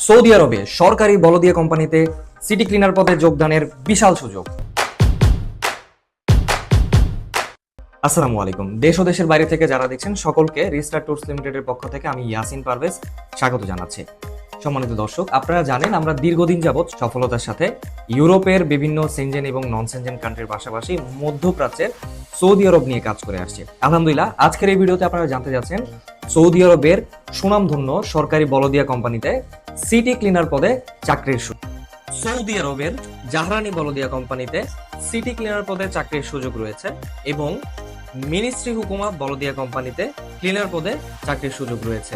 Saudi আরবে সরকারি বলদিয়া কোম্পানিতে সিটি ক্লিনার পদে যোগদানের বিশাল সুযোগ। আসসালামু আলাইকুম। দেশ ও দেশের বাইরে থেকে যারা দেখছেন সকলকে রিস্টার ট্যুরস লিমিটেডের পক্ষ থেকে আমি ইয়াসিন পারভেজ স্বাগত জানাচ্ছি। সম্মানিত দর্শক, আপনারা জানেন আমরা দীর্ঘদিন যাবৎ সফলতার সাথে ইউরোপের বিভিন্ন সেনজেন এবং নন সেনজেন কান্ট্রির পাশাপাশি মধ্যপ্রাচ্যের সৌদি আরব নিয়ে কাজ করে আসছে। আলহামদুলিল্লাহ, আজকের এই ভিডিওতে আপনারা জানতে যাচ্ছেন সৌদি আরবের সুনামধন্য সরকারি বলদিয়া কোম্পানিতে সিটি ক্লিনার পদে চাকরির সুযোগ। সৌদি আরবের জাহরানি বলদিয়া কোম্পানিতে সিটি ক্লিনার পদে চাকরির সুযোগ রয়েছে এবং মিনিস্ট্রি হুকুমা বলদিয়া কোম্পানিতে ক্লিনার পদে চাকরির সুযোগ রয়েছে।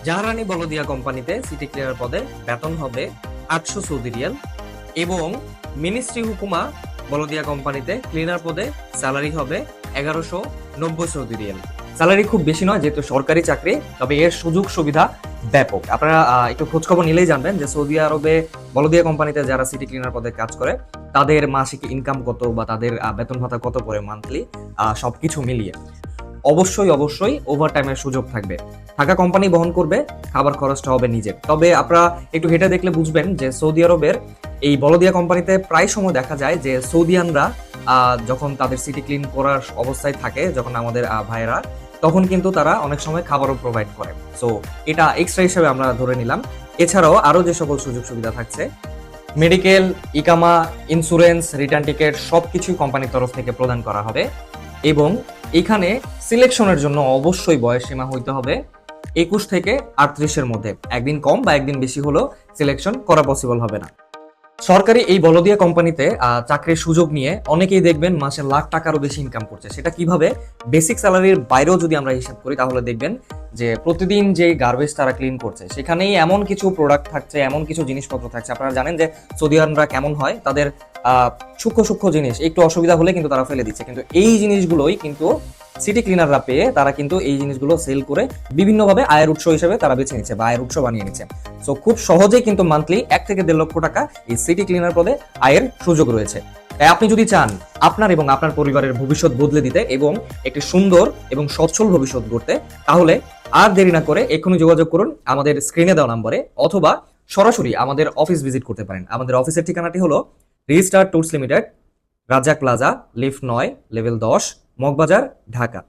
জাহরানি বলদিয়া কোম্পানিতে সিটি ক্লিনার পদে বেতন হবে 800 সৌদি রিয়াল এবং মিনিস্ট্রি হুকুমা বলদিয়া কোম্পানিতে ক্লিনার পদে স্যালারি হবে 1190 সৌদি রিয়াল। স্যালারি খুব বেশি নয়, যেহেতু সরকারি চাকরি, তবে এর সুযোগ সুবিধা ব্যাপক। আপনারা একটু খোঁজখবর নিলেই জানবেন যে সৌদি আরবে বলদিয়া কোম্পানিতে যারা সিটি ক্লিনার পদে কাজ করে তাদের মাসিক ইনকাম কত বা তাদের বেতন ভাতা কত করে মান্থলি, সবকিছু মিলিয়ে অবশ্যই ওভার টাইমের সুযোগ থাকবে। থাকা কোম্পানি বহন করবে, খাবার খরচটা হবে নিজের। তবে আপনারা একটু হেঁটে দেখলে বুঝবেন যে সৌদি আরবের এই বলদিয়া কোম্পানিতে প্রায় সময় দেখা যায় যে সৌদিয়ানরা যখন তাদের সিটি ক্লিন করার অবস্থায় থাকে, যখন আমাদের ভাইয়েরা, তখন কিন্তু তারা অনেক সময় খাবারও প্রোভাইড করে। সো এটা এক্সট্রা হিসেবে আমরা ধরে নিলাম। এছাড়াও আরো যে সকল সুযোগ সুবিধা থাকছে, মেডিকেল, ইকামা, ইন্স্যুরেন্স, রিটার্ন টিকেট সবকিছু কোম্পানির তরফ থেকে প্রদান করা হবে এবং এখানে সিলেকশনের জন্য অবশ্যই বয়স সীমা হইতে হবে 21 থেকে 38-এর মধ্যে। একদিন কম বা একদিন বেশি হলেও সিলেকশন করা পসিবল হবে না। সরকারি এই বলদিয়া কোম্পানিতে চাকরির সুযোগ নিয়ে অনেকেই দেখবেন মাসে লাখ টাকারও বেশি ইনকাম করছে। সেটা কিভাবে? বেসিক স্যালারির বাইরেও যদি আমরা হিসাব করি তাহলে দেখবেন যে প্রতিদিন যে গার্বেজ তারা ক্লিন করছে সেখানেই এমন কিছু প্রোডাক্ট থাকছে, এমন কিছু জিনিসপত্র থাকছে। আপনারা জানেন যে সৌদিয়ানরা কেমন হয়, তাদের সূক্ষ্ম জিনিস একটু অসুবিধা হলে কিন্তু তারা ফেলে দিচ্ছে, কিন্তু এই জিনিসগুলোই কিন্তু সিটি ক্লিনাররা পেয়ে তারা কিন্তু এই জিনিসগুলো সেল করে বিভিন্নভাবে আয়ের উৎস হিসেবে তারা বেছে নিচ্ছে বা আয়ের উৎস বানিয়ে নিচ্ছে। সো খুব সহজেই কিন্তু মান্থলি 1 থেকে 1.5 লক্ষ টাকা এই সিটি ক্লিনার পদে আয়ের সুযোগ রয়েছে। তাই আপনি যদি চান আপনার এবং আপনার পরিবারের ভবিষ্যৎ বদলে দিতে এবং একটি সুন্দর এবং সচ্ছল ভবিষ্যৎ গড়তে, তাহলে আর দেরি না করে এক্ষুনি যোগাযোগ করুন আমাদের স্ক্রিনে দেওয়া নম্বরে, অথবা সরাসরি আমাদের অফিস ভিজিট করতে পারেন। আমাদের অফিসের ঠিকানাটি হলো Rister tours limited, Razzak plaza, lift 9, level 10, Moghbazar, Dhaka.